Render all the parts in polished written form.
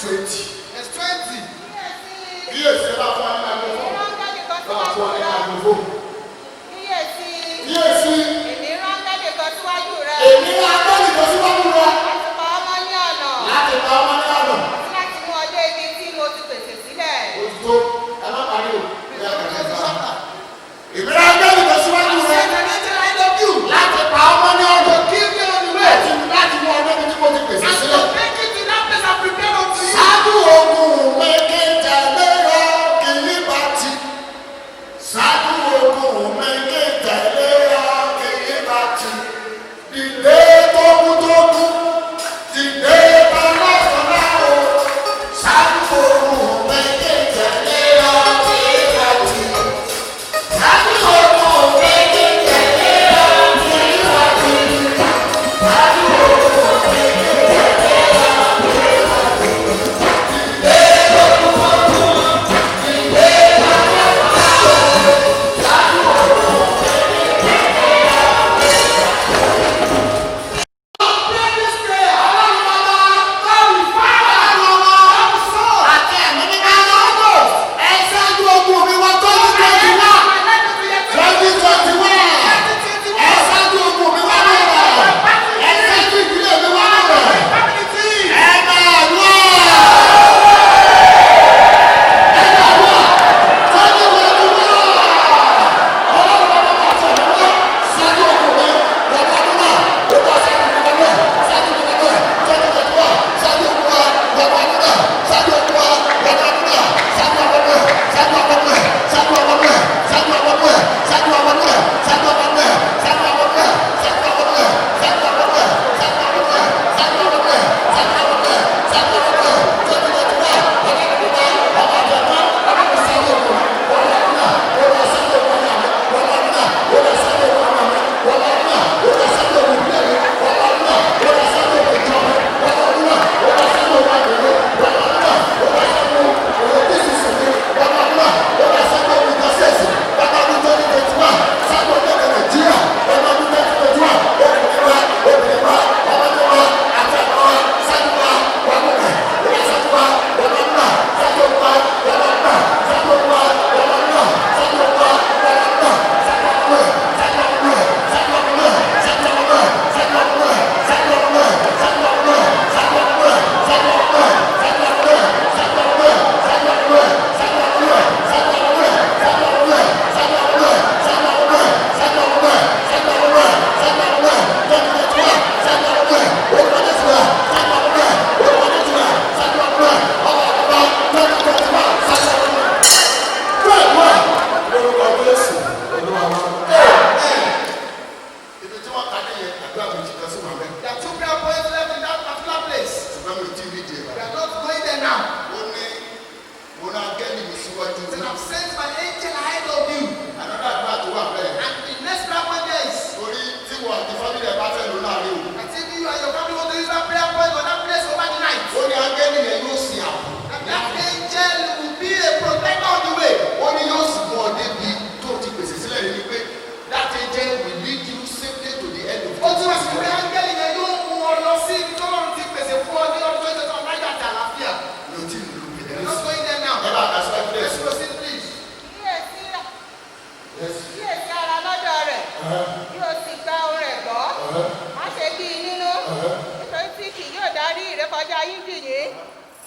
20. Verse 20. Kíyèsí bá fún wa ní agbófó. Bá fún wa ní agbófó. Kíyèsí. Èmi rán áńgẹ́lì kan síwájú rẹ. Èmi rán áńgẹ́lì kan síwájú rẹ. Láti pa ọmọ ní ọ̀nà. Láti pa ọmọ ní ọ̀nà. Àti láti mú ọjọ́ ibi tí mo ti pèsè sílẹ̀. Òtítọ́ ẹ má parí o. Èmi rán áńgẹ́lì kan síwájú rẹ. Láti pa ọmọ ní ọ̀nà. Láti mú ọjọ́ ibi tí mo ti pèsè sílẹ̀. Ṣáájú ogun mẹ́kẹ́jà lẹ́yọ kìlíbàtì. Ṣáájú ogun mẹ́kẹ́jà lẹ́yọ kìlíbàtì. Dìde tókútókú, dìde báláṣọláwò. Ṣáájú ogun mẹ́kẹ́jà lẹ́yọ kìlíbàtì. Ṣáájú ogun mẹ́kẹ́jà lẹ́yọ kìlíbàtì. Ṣáájú ogun mẹ́kẹ́jà lẹ́yọ kìlíbàtì. Dìde tókútókú, dìde báláṣọláwò. Ṣáájú ogun mẹ́kẹ́jà àti ẹ̀mí ní káyọ̀ ọ̀dọ̀ ẹ ṣáájú ogun mi wọ 2021 ẹ ṣáájú ogun mi wọ lọ́rọ̀ ẹ ṣáájú ìdílé mi wọ lọ́rọ̀ ẹ máa lọ.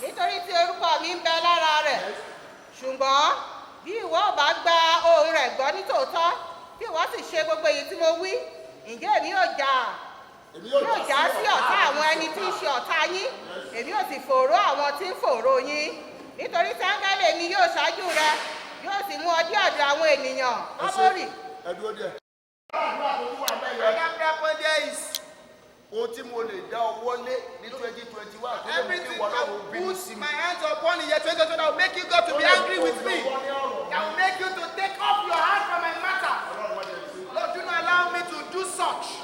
Nítorí tí orúkọ mi ń bẹ lára rẹ̀. Ṣùgbọ́n bí ìwọ ò bá gba ohùn rẹ̀ gbọ́ ní tòótọ́, bí ìwọ sì ṣe gbogbo èyí tí mo wí, ǹjẹ́ èmi yóò já sí ọ̀tá àwọn ẹni tí ń ṣe ọ̀tá yín, èmi yóò sì fòòró àwọn tí ń fòòró yín. Nítorí tí áńgẹ́lì mi yóò ṣáájú rẹ, yóò sì mú ọ dé ọ̀dọ̀ àwọn ènìyàn. Ámórì. Ohun tí mo lè dá ọwọ́ lé ní 2021. Everything I put my hands upon in year 2021 that will make you God to be angry with me. That will make you to take off your hand from my matter. Lord, do not allow me to do such.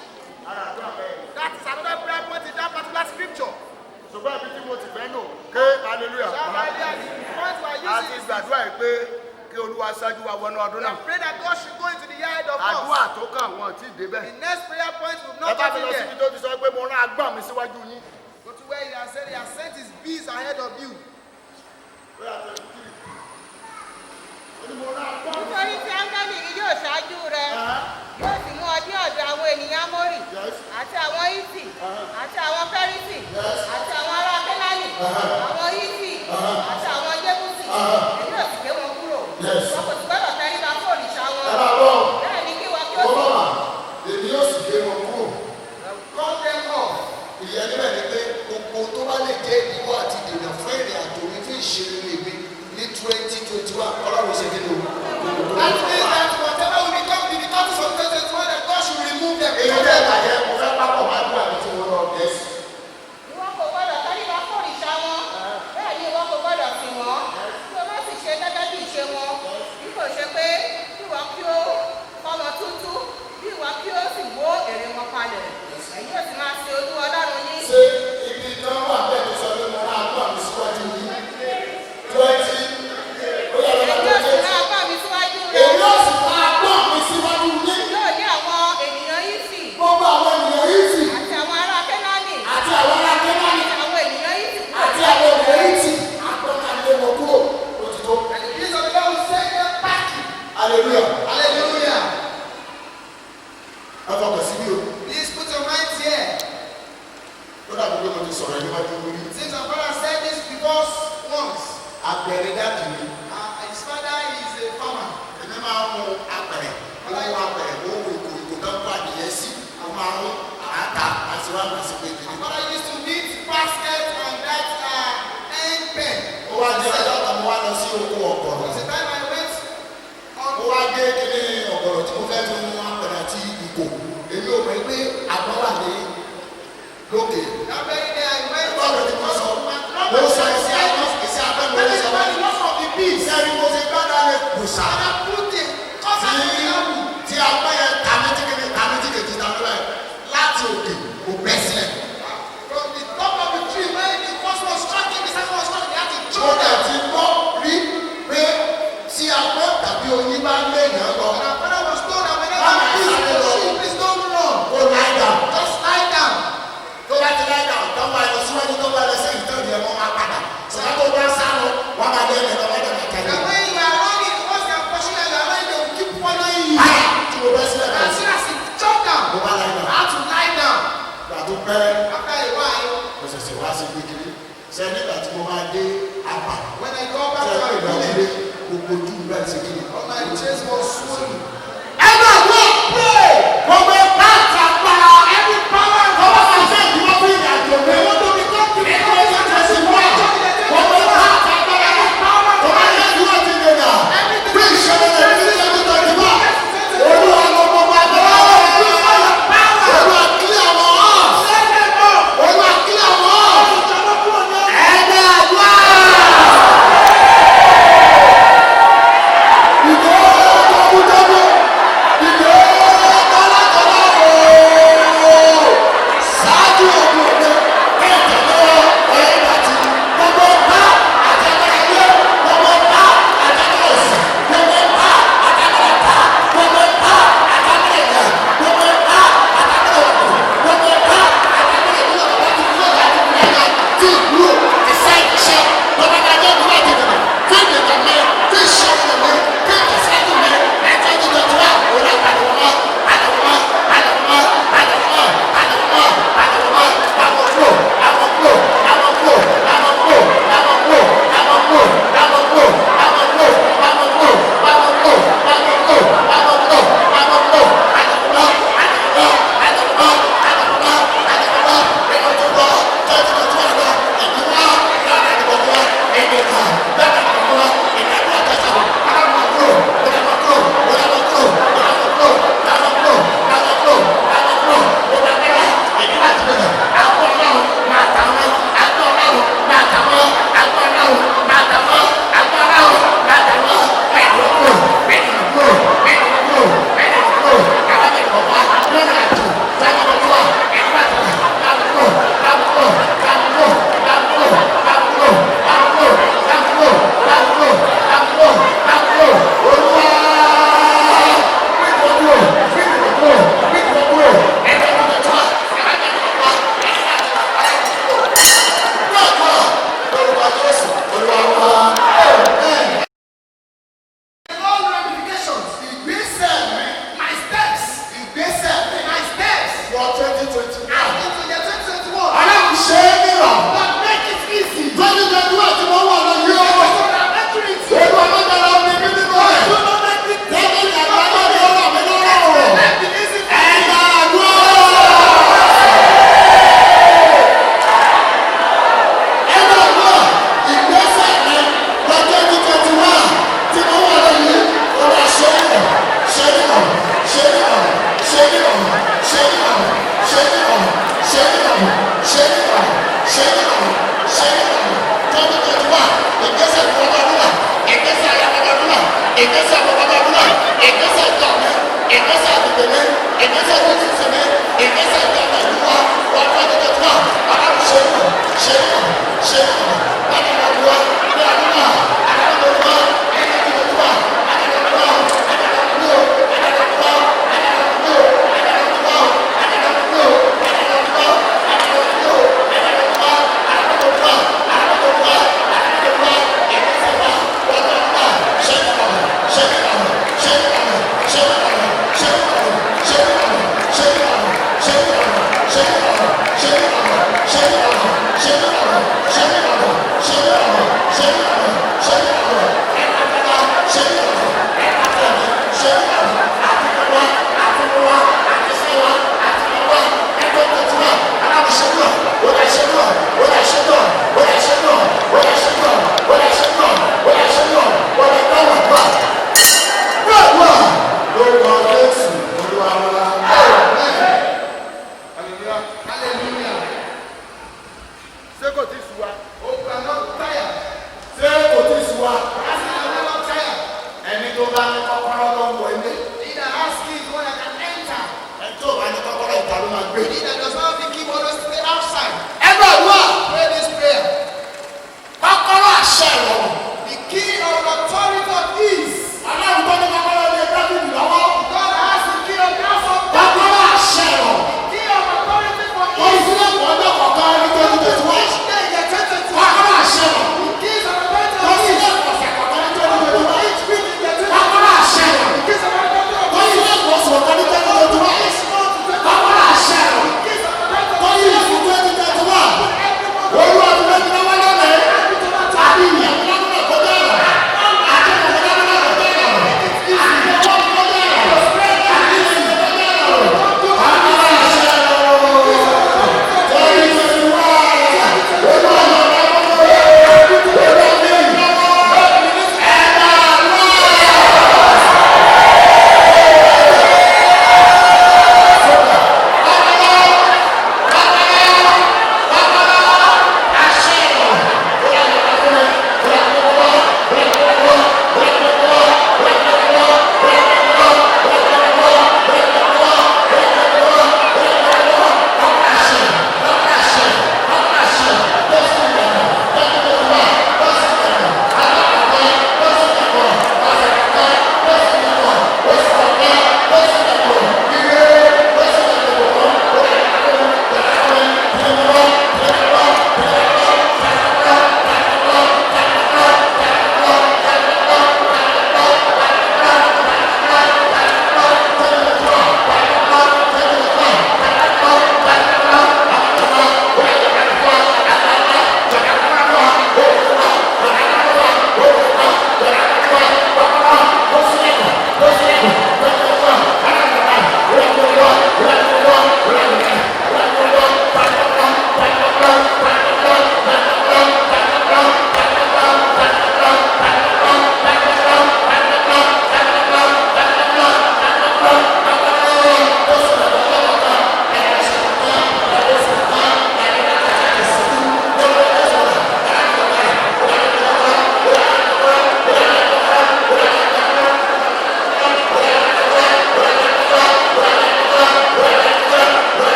That is another prayer point in that particular scripture. So bí tí mo ti fẹ́ nù ké hallelujah. Àti gbàdúrà yìí pé kí Olúwa ṣáájú wa wọnú ọdún náà. Pray that God should go into the yard of us. Àdúrà tó kàn wọ́n ti débẹ̀. The next prayer point will not be there. Ẹ bá mi lọ síbi tó ti sọ pé mo rán agbọ́n mi síwájú yín. Go to where he has said he has sent his bees ahead of you. àgbẹ̀rẹ̀ dáàbì mi. His father is a farmer. Èmi máa ń mú apẹ̀rẹ̀, ó mú apẹ̀rẹ̀, ó wò ìkòkò tó ń kó adìyẹ sí, ó máa ń àtà àti wá lọ sí péjì. My father used to knit basket and that end pen. Ó wá dé ọjọ́ kan mo wá lọ sí oko ọ̀gọ̀rọ̀. There was a time I went on. Ó wá dé kíní ọ̀gọ̀rọ̀ tí mo fẹ́ fi mú apẹ̀rẹ̀ àti ìkò. Èmi ò mọ̀ pé àgbọ̀ wà ní lókè. That very day I went Báwo on. ni mo sọ? Mo sọ ìsí abẹ́ mo lè sọ wọ́n. Sẹ́ni mo ṣe gbọ́dọ̀ lè kùsà. And I put it. Cause I know. Tí apẹ́ yẹn tàmítìkejì tàmítìkejì láti òkè kò bẹ́ sílẹ̀. From the top of the tree where the first was striking, the second was striking, they had to Mo choke dẹ̀ them. ti gbọ́ rí pé tí apẹ́ tàbí oyin bá ń lé èèyàn lọ. And our father was told that whenever you see the sheep, please don't run. Ó láì dà. Just lie down. Tó bá ti láì dà, tó bá lọ síwájú tó bá lọ sí ìtọ́jú ẹ̀ wọ́n máa padà. Sọ̀rọ̀ tó bá sá lọ, wọ́n máa dé ẹ̀rọ wọ́n dẹ̀ máa tẹ̀lé. And when you are running, once they are pushing and you are running, they will keep following you. Tí mo bẹ́ sílẹ̀ And bẹ́ẹ̀ as soon as he jumped down, mo bá láì dà. I had to lie down. Ìgbà tó pẹ́ After a while, mo ṣẹ̀ṣẹ̀ wá sí kékeré. Ṣé nígbà tí mo máa dé apà? when I got back Ṣé to pé my ìdánwò village, gbogbo ojú bẹ́ẹ̀ ṣe kí ni? all my chest was swollen. Ẹgbẹ́ àgbọ̀ pray gbogbo ipá àti agbára every power tó bá máa ṣe ìdíwọ́ fún ìrìn àjò mi. Ẹgbẹ́ ìjọsìn wá gbogbo ipá àti agbára tó bá ṣe ìdíwọ́ ti lè nà. Bí ìṣẹ̀lẹ̀ rẹ̀ ní ìṣẹ̀lẹ̀ tó ti wá. Olúwa ló gbogbo agbára rẹ̀. Olúwa kílẹ̀ àwọn ọ̀. Olúwa kílẹ̀ àwọn ọ̀. Ẹgbẹ́ àgbọ̀. Ìgbọ́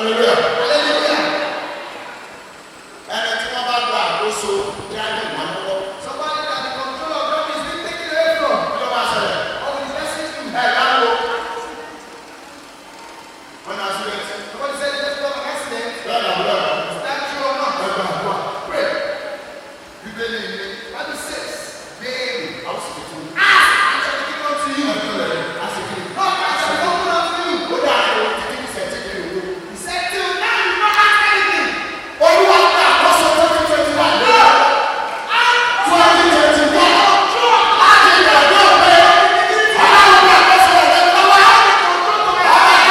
Hallelujah. Hallelujah. Ẹni tí wọ́n bá gba àkóso ní àjẹ́ ìmọ̀ lọ́wọ́. Somebody that the control of God is being taken away from. Kí ló máa ṣẹlẹ̀? What will the person do? Ẹ láwo. Wọ́n náà sílẹ̀ tí. Somebody said they just got an accident. Bẹ́ẹ̀ ni àbúrò ẹ̀. Is that true or not? Ẹ gbà àbúrò. Pray. Bíbélì ilé. Bible says, "Babe, Àwọn sì tuntun. ask and it shall be given unto you. A sì kiri. Knock and it shall be opened unto you." Ó dà ní o ti kí sẹ̀ tí kiri òdo. He said, "Till now you not ask anything." Olúwa gba àkóso 2021. 2021. Láti ìgbàgbọ́ pé Ọlọ́run gba àkóso rẹ̀ lọ́wọ́. Ọlọ́run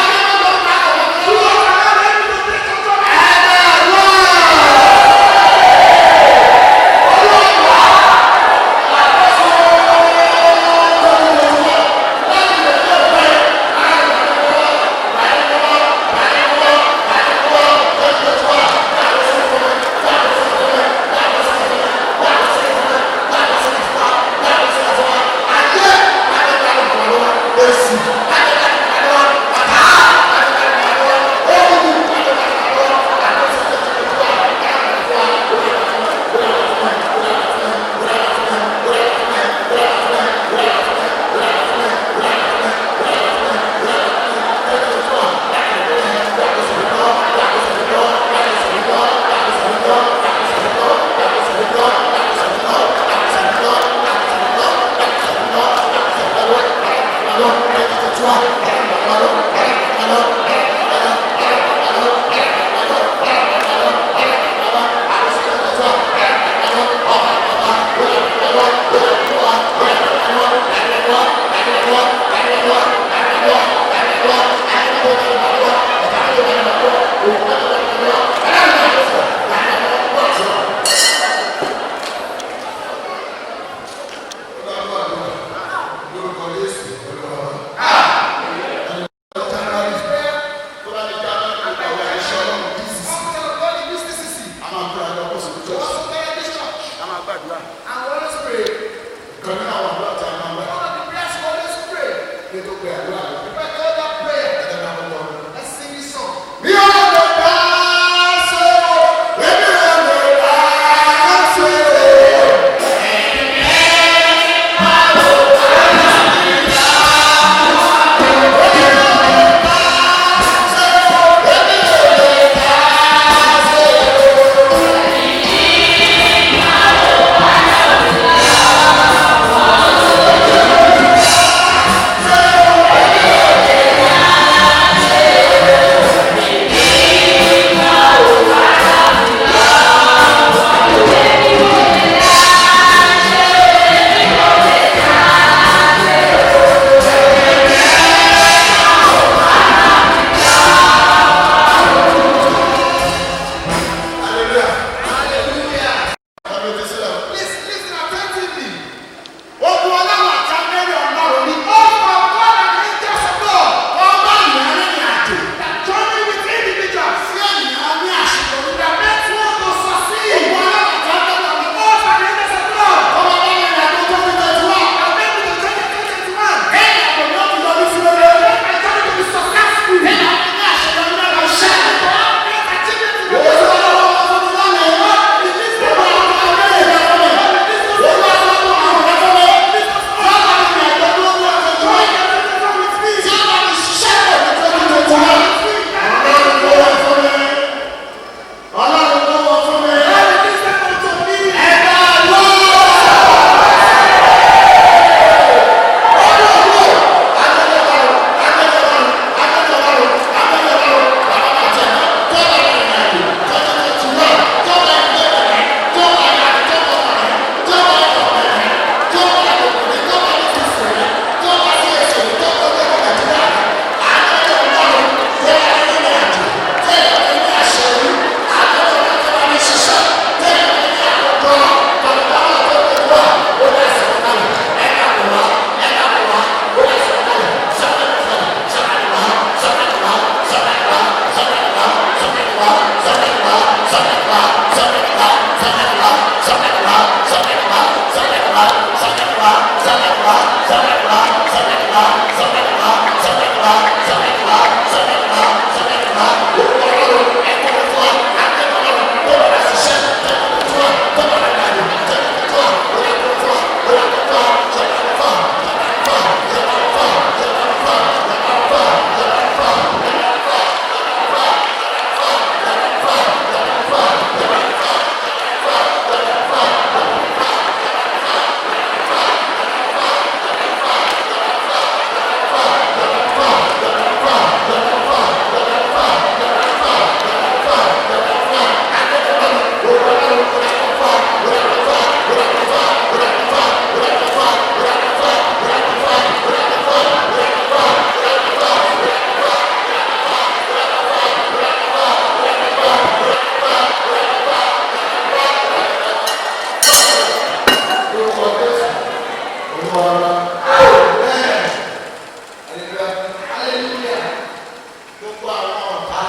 Gbogbo àwọn ọ̀tá,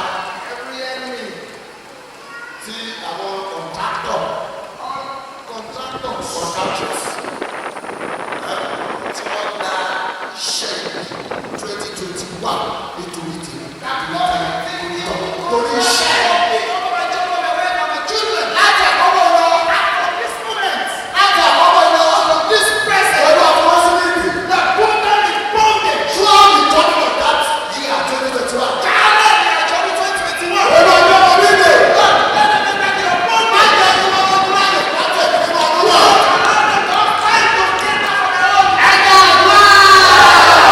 every enemy tí àwọn contractors, tí wọ́n gba iṣẹ́ 2021 nítorí tèmi. Torí iṣẹ́ láti àkọ́kọ́ lọ láti àkọ́kọ́ lọ this present. Olú àfọwọ́ sí níbi. The woman is bonded. Throughout the journey of that year 2021. Kálẹ̀ ní àjọ ní 2021. Olú àjọ wọn níbi. Thank you.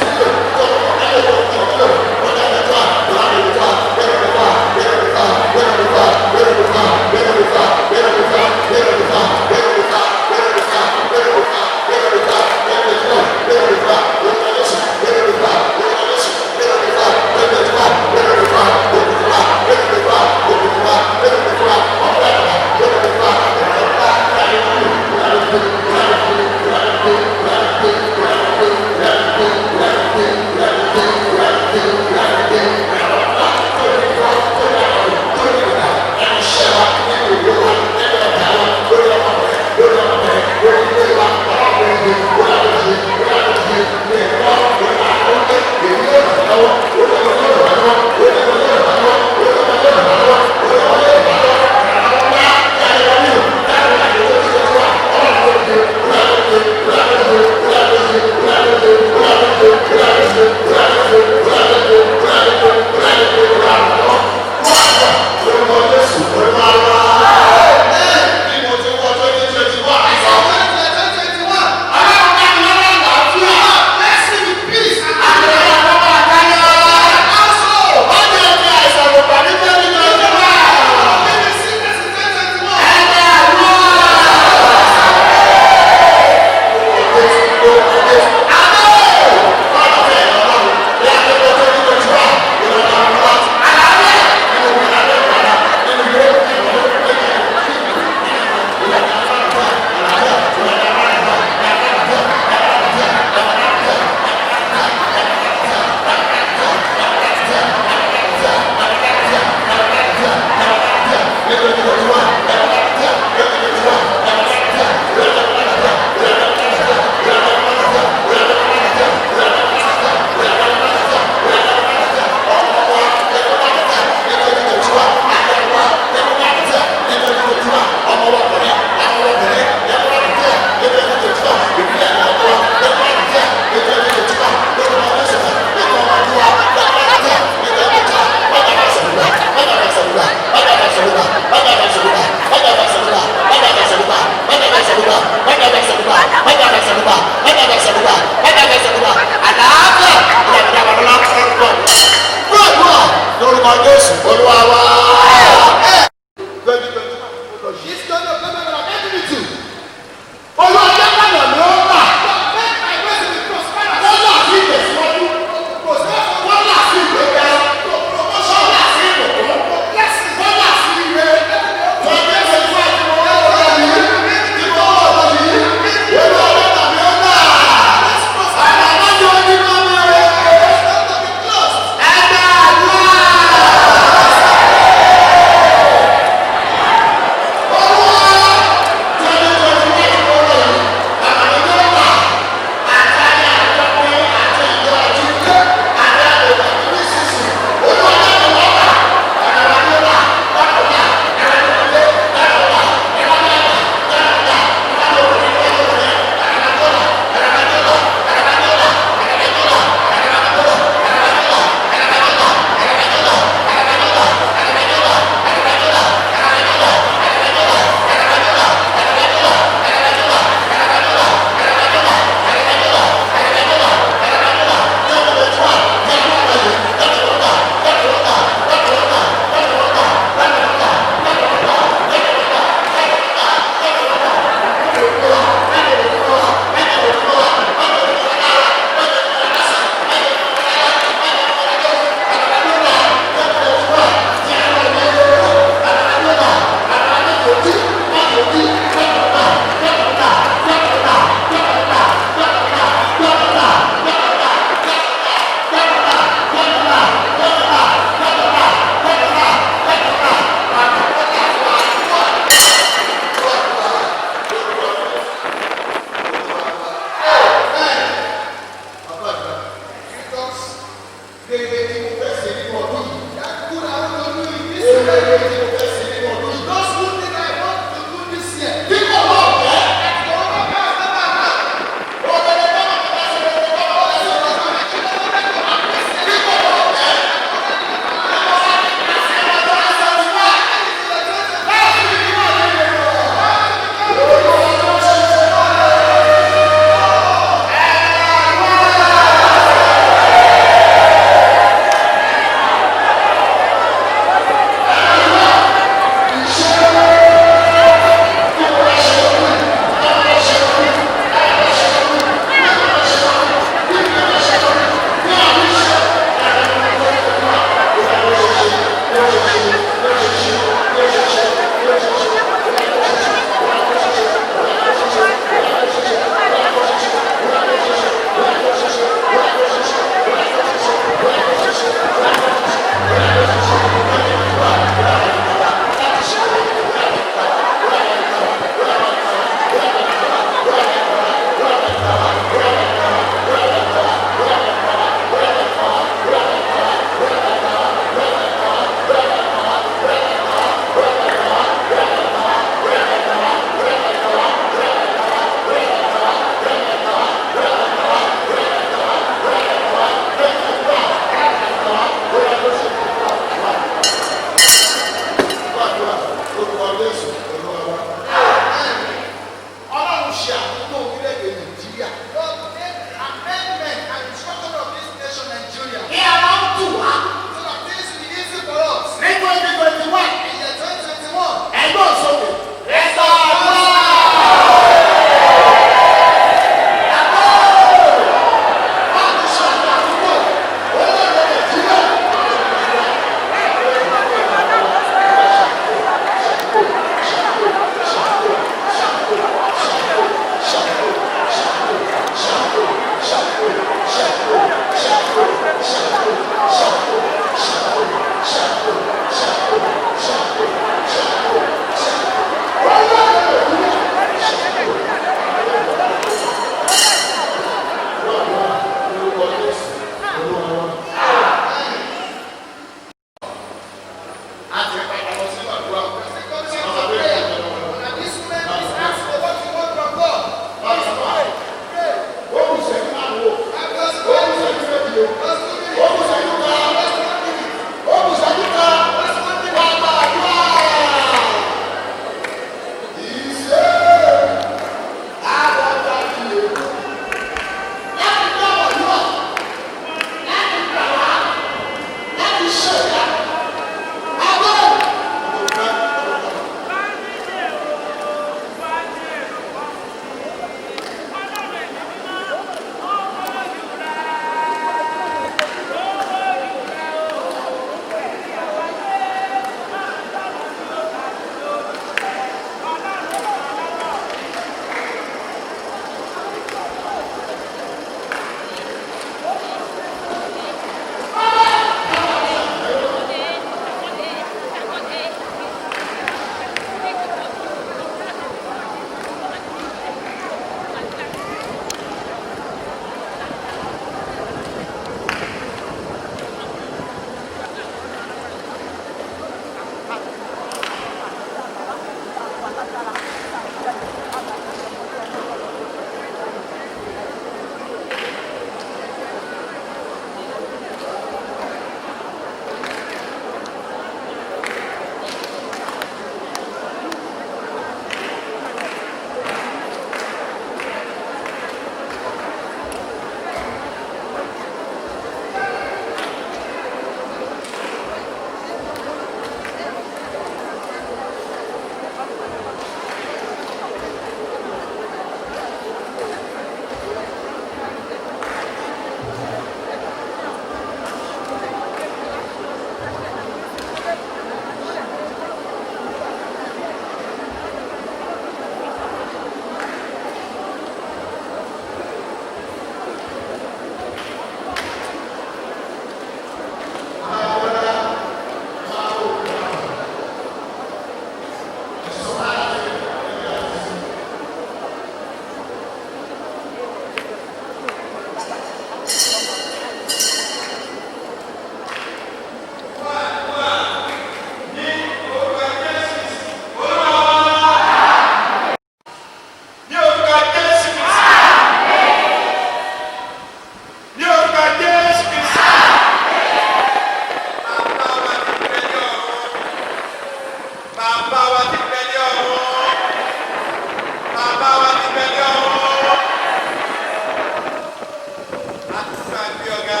àtúntò àgbẹ̀ ọ̀gá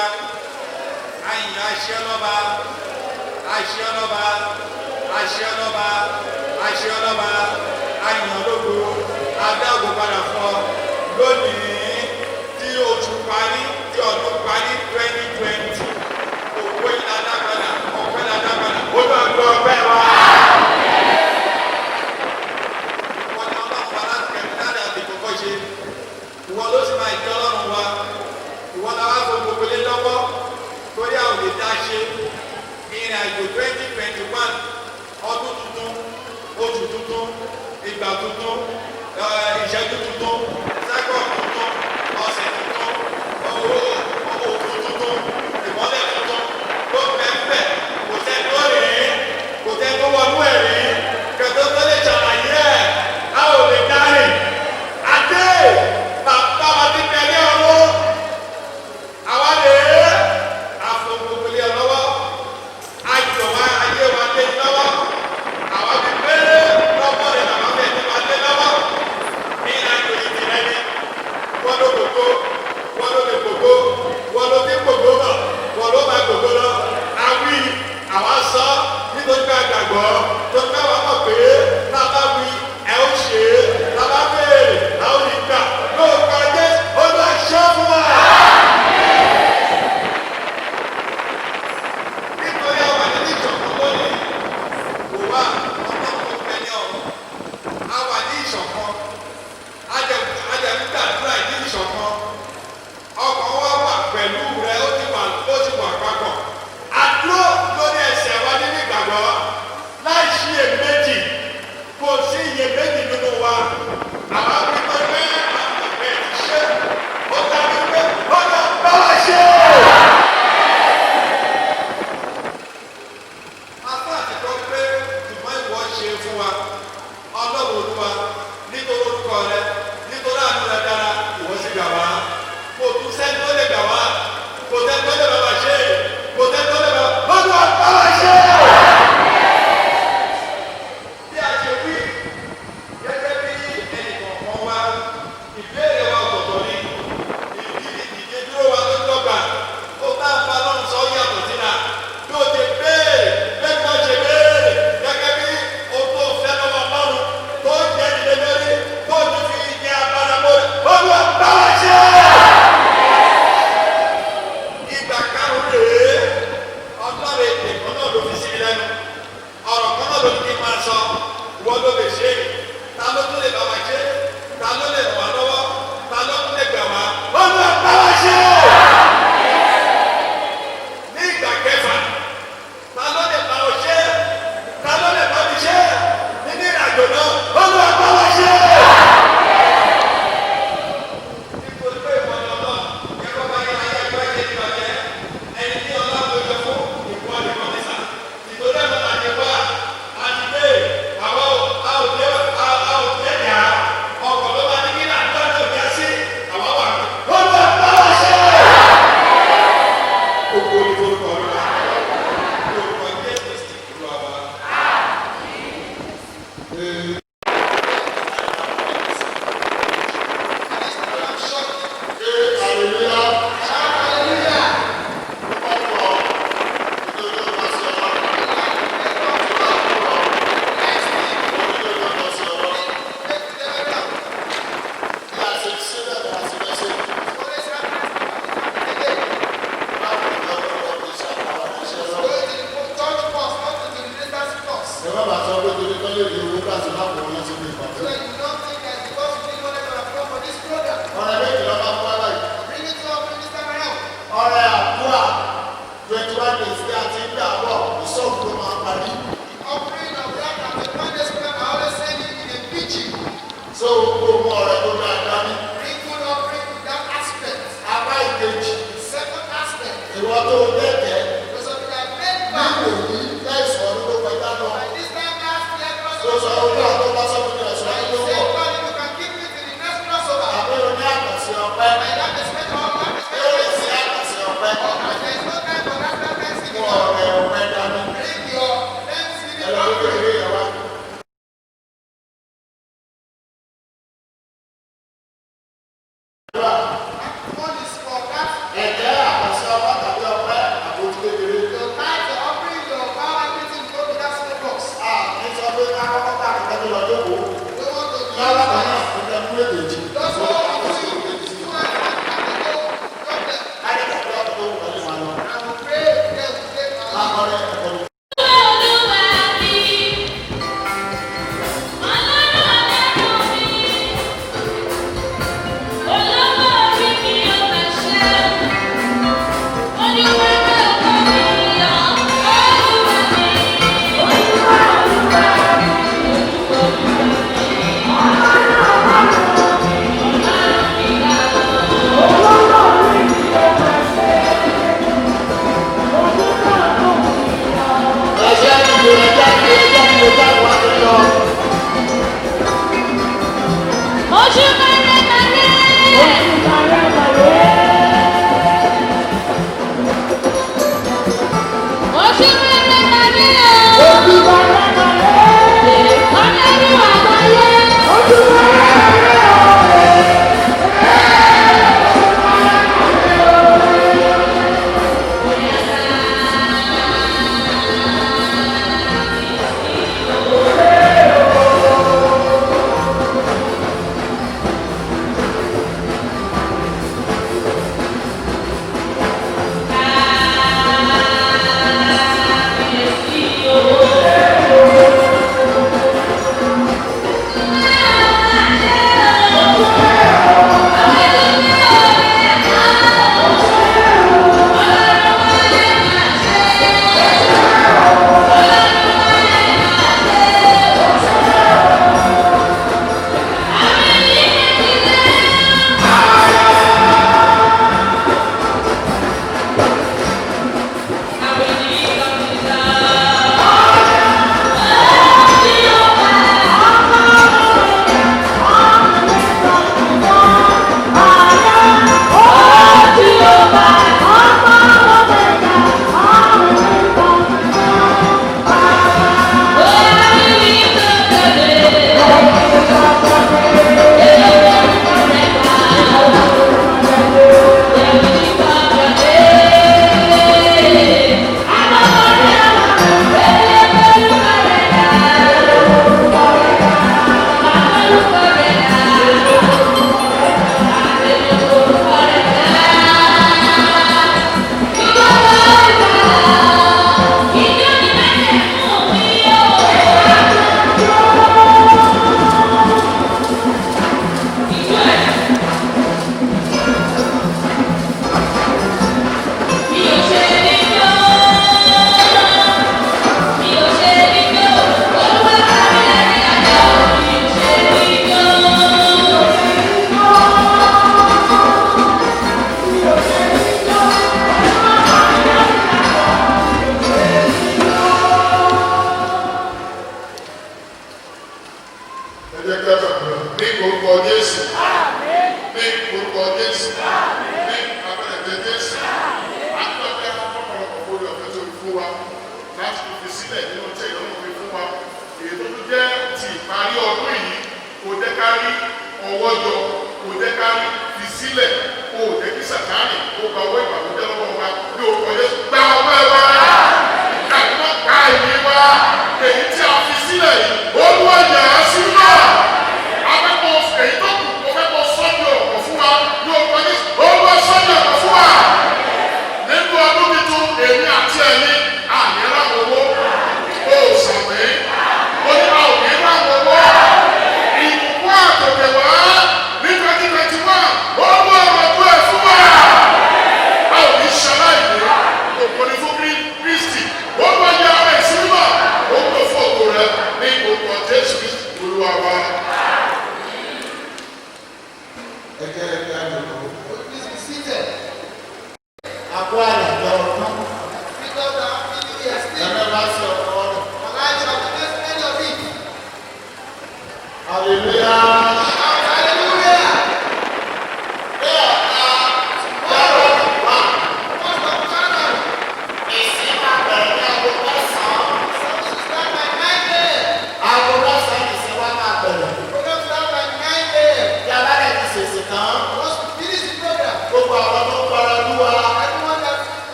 àyìn àṣẹ ọlọ́ba àṣẹ ọlọ́ba àṣẹ ọlọ́ba àṣẹ ọlọ́ba àyìn ológo adáàbò padà fọ lónìí tí oṣù parí tí ọdún parí 2020 òwe ládàgbàdà ọpẹ́ ládàgbàdà ó lọ gbọ́ ọpẹ́ wa. wọ́n ní ọlọ́run wa láti kẹ́mi láti àtẹ̀kọ́kọ́ ṣe ìwọ ló sì máa jẹ́ ọlọ́run wa ìwọ la wá fún gbogbo ilé lọ́wọ́ torí àwọn lè dá ṣe ìrìn àjò 2021 ọdún tuntun oṣù tuntun ìgbà tuntun ìṣẹ́jú tuntun sẹ́kọ̀ọ̀ tuntun ọ̀sẹ̀ tuntun òkun tuntun ìmọ́lẹ̀ tuntun tó bẹ́ẹ̀ kò tẹ́ tó rìn kò tẹ́ tó wọnú ẹ̀ rìn kẹtọ́ tó lè ṣàlàyé ẹ̀ a ò lè dárìn adé bàbá wa ti tẹ̀lé ọ̀run àwa lè àfọ̀ gbogbo ilé ọlọ́wọ́ àjọ wa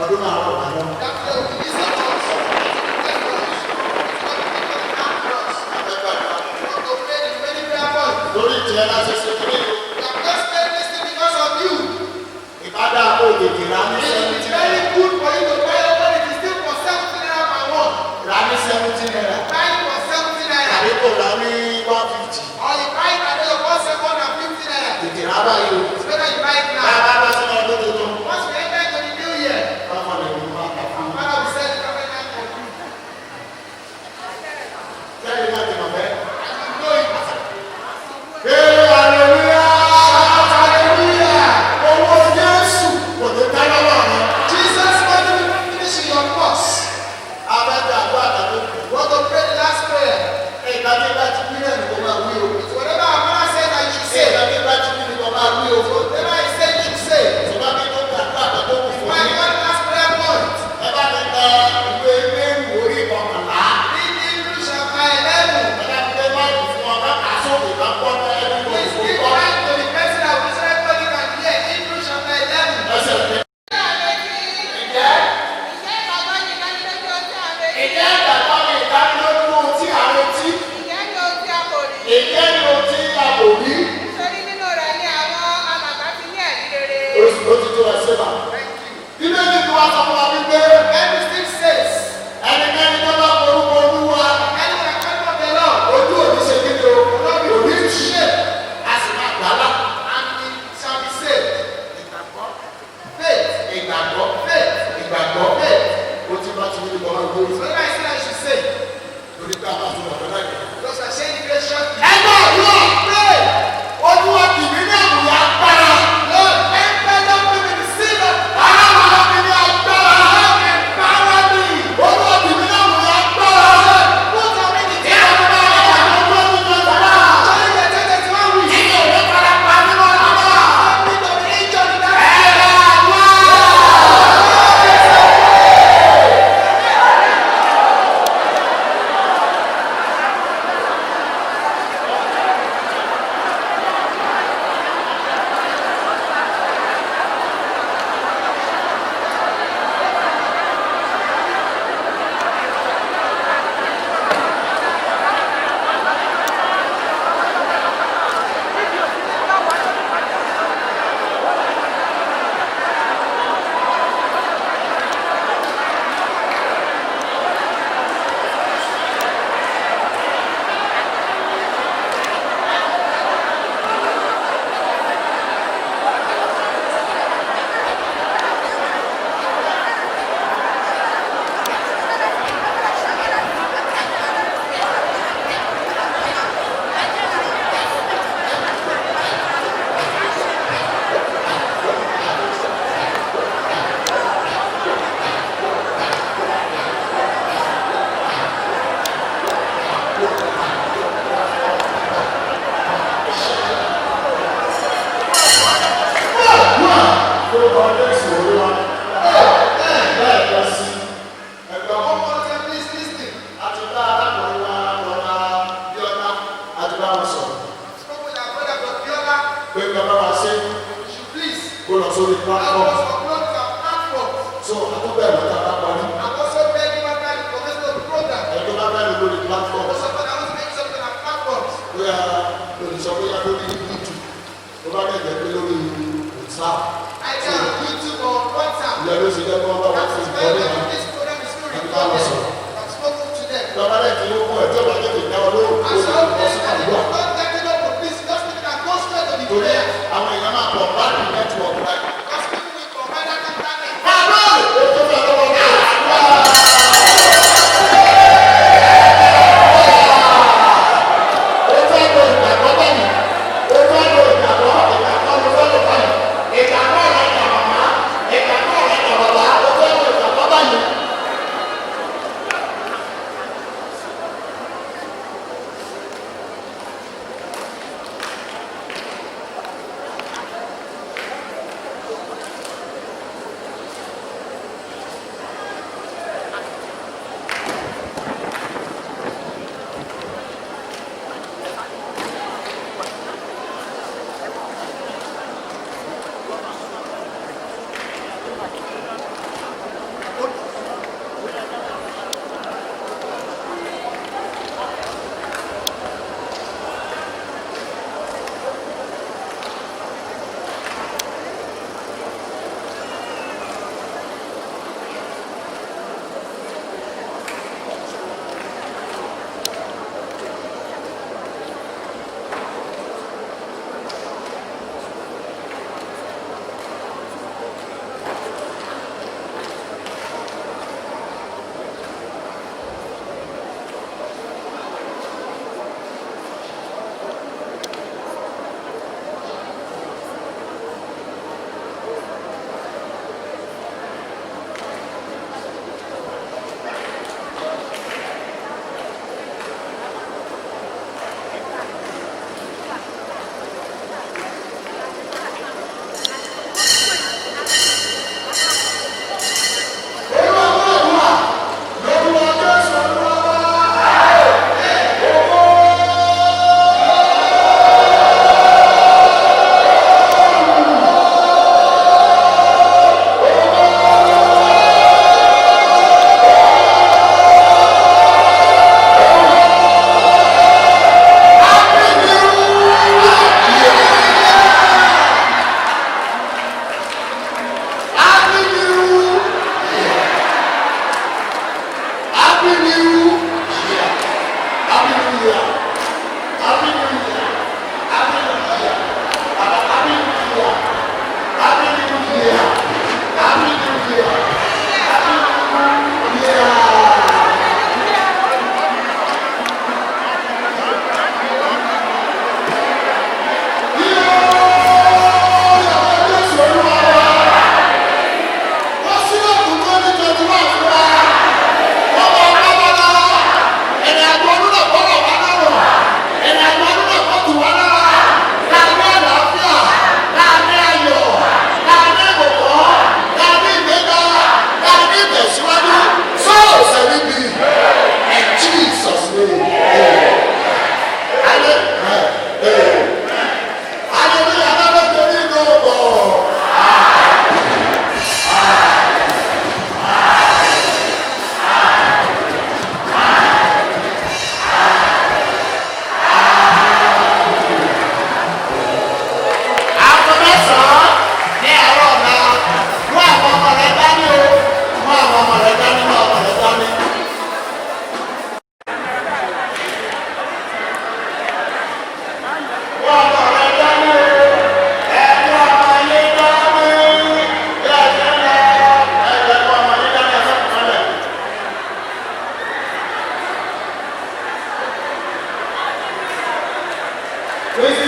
ọdún máa rọ̀ wá lọ́wọ́. That day will be easy for us. Lórí ìtìlẹ̀ láti ṣe kiri o. We have just made this thing because of you. Ìbádá àpò òkèkè rà ní It will be 17 very naira. good for you to buy it when it is still for 70 naira per one. Rà ní 17 naira. Buy it for 70 naira. Tàbí kò rà ní 150. Or you buy it at your cost 150 naira. Tètè rà báyìí o. It's better you buy it Bá now. a bá bá sínú ọdún tuntun. Once we enter into the new year, Báwo ni ìlú máa kà fún mi? Father, we said the covenant for you. Sẹ́yìn náà ti mọ̀ bẹ́ẹ̀. And you know it. Ee, hallelujah! Hallelujah! Owó Jésù kò ní ká lọ́wọ́ rẹ. Jesus money will finish in your purse. Abẹ́jọ́ àdó àtàkùn. We want to pray the last prayer. Ìgbà tí bá ti bí náà ni kò máa wí o. It's whatever our mother said that you should say. Ìgbà tí bá ti bí ni kò máa wí o. Whatever he said, you should say. Ìgbà tí tó gbà tó àtàkùn kò fún My mi. God, last prayer point. Ẹ bá mi ka ìwé Hébérù orí ìkọkànlá. Read Hebrews chapter 11. Ẹ bá mi gbé máàkì fún ọ, bá kà á sókè bá gbọ́ ní ẹni tó Please kò give gbọ́. right to the person that was recording and hear. Hebrews chapter 11. Ẹsẹ̀ kẹ. Ìjẹ́ ìjẹ́ ìgbàgbọ́ mi ìdánilójú ohun tí a retí. Ìjẹ́ ni ohun tí a kò rí. Oṣù tó ti tó ẹsẹ̀ bá. Thank you. Bíbélì ni wàá sọ fún wa wípé Bible still says, ẹnikẹ́ni tó bá forúkọ Olúwa anyone that comes from the Lord, ojú òní ṣe kí ni o òní ṣe a sì máa gbà á lá. and he shall be saved. Ìgbàgbọ́ Faith. ìgbàgbọ́ Faith. ìgbàgbọ́ Faith. o ti bá ti ní ìbọn ọgbọ́n So when I say that, you should say, lórí ká bá tún ọ̀dọ́ náà yẹ. because I say the great short. Ẹgbẹ́ àdúrà pray Olúwa kì mí ní àbùyá agbára. Lord, empower me with the silver. Aláwọ̀ mi ní agbára. Empower me. Olúwa kì mí ní àbùyá agbára. Put on me the Kí a máa bá àwọn ọmọ mi lọ bá. Challenge the 21 weeks. Kí ni òwe fara pa nínú ọdún náà? Me to be injured in that. Ẹ̀rọ àdúrà. One more time, please listen. Spoke with our brother Bobiola. You should please help us upload our platforms. I'm also begging my friend to commence the program. Also, for that, make something on platforms. Either on YouTube or WhatsApp. That is where this program is still recorded. I've spoken to them. As long as they are not getting up, please just make it and go straight to the prayer. Àwọn èèyàn máa pọ̀ bá ní nẹ́tíwọ̀kì báyìí. Because people will provide that internet.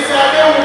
ìgbésí ayé